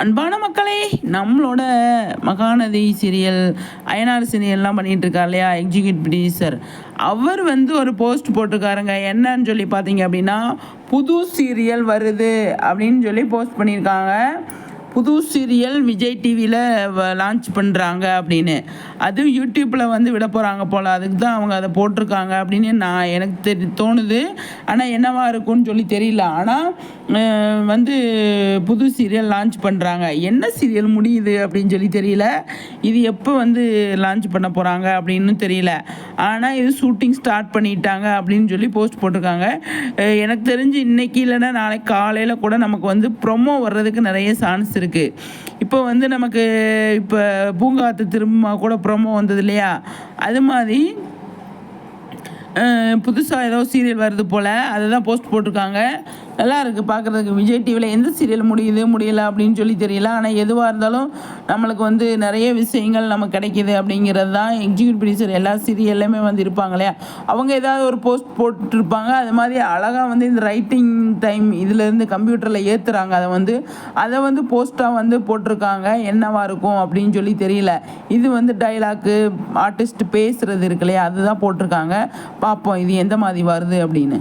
அன்பான மக்களே, நம்மளோட மகாநதி சீரியல், அயனார் சீரியல்லாம் பண்ணிட்டு இருக்கார் இல்லையா, எக்ஸிக்யூட்டிவ் ப்ரொடியூசர். அவர் வந்து ஒரு போஸ்ட் போட்டிருக்காருங்க. என்னன்னு சொல்லி பார்த்தீங்க அப்படின்னா, புது சீரியல் வருது அப்படின்னு சொல்லி போஸ்ட் பண்ணியிருக்காங்க. புது சீரியல் விஜய் டிவியில் லான்ச் பண்ணுறாங்க அப்படின்னு. அதுவும் யூடியூப்பில் வந்து விட போகிறாங்க போல். அதுக்கு தான் அவங்க அதை போட்டிருக்காங்க அப்படின்னு எனக்கு தோணுது. ஆனால் என்னவா இருக்கும்னு சொல்லி தெரியல. ஆனால் வந்து புது சீரியல் லான்ச் பண்ணுறாங்க. என்ன சீரியல் முடியுது அப்படின்னு சொல்லி தெரியல. இது எப்போ வந்து லான்ச் பண்ண போகிறாங்க அப்படின்னு தெரியல. ஆனால் இது ஷூட்டிங் ஸ்டார்ட் பண்ணிட்டாங்க அப்படின்னு சொல்லி போஸ்ட் போட்டிருக்காங்க. எனக்கு தெரிஞ்சு இன்றைக்கி இல்லைன்னா நாளைக்கு காலையில் கூட நமக்கு வந்து ப்ரொமோ வர்றதுக்கு நிறைய சான்ஸ் இருக்குது. இப்போ வந்து நமக்கு இப்போ பூங்காத்து திரும்ப கூட ப்ரோமோ வந்தது இல்லையா, அது மாதிரி புதுசாக ஏதோ சீரியல் வருது போல். அதை தான் போஸ்ட் போட்டிருக்காங்க. நல்லா இருக்குது பார்க்குறதுக்கு. விஜய் டிவியில் எந்த சீரியல் முடியலை அப்படின்னு சொல்லி தெரியல. ஆனால் எதுவாக இருந்தாலும் நம்மளுக்கு வந்து நிறைய விஷயங்கள் நமக்கு கிடைக்கிது அப்படிங்கிறது தான். எக்ஸிக்யூட்டிவ் ப்ரொடியூசர் எல்லா சீரியல்லையுமே வந்து இருப்பாங்க இல்லையா, அவங்க ஏதாவது ஒரு போஸ்ட் போட்டுருப்பாங்க. அது மாதிரி அழகாக வந்து இந்த ரைட்டிங் டைம் இதுலேருந்து கம்ப்யூட்டரில் ஏற்றுறாங்க. அதை வந்து போஸ்ட்டாக வந்து போட்டிருக்காங்க. என்னவாக இருக்கும் அப்படின்னு சொல்லி தெரியல. இது வந்து டைலாக்கு ஆர்டிஸ்ட் பேசுகிறது இருக்கு இல்லையா, அதுதான் போட்டிருக்காங்க. பார்ப்போம் இது எந்த மாதிரி வருது அப்படின்னு.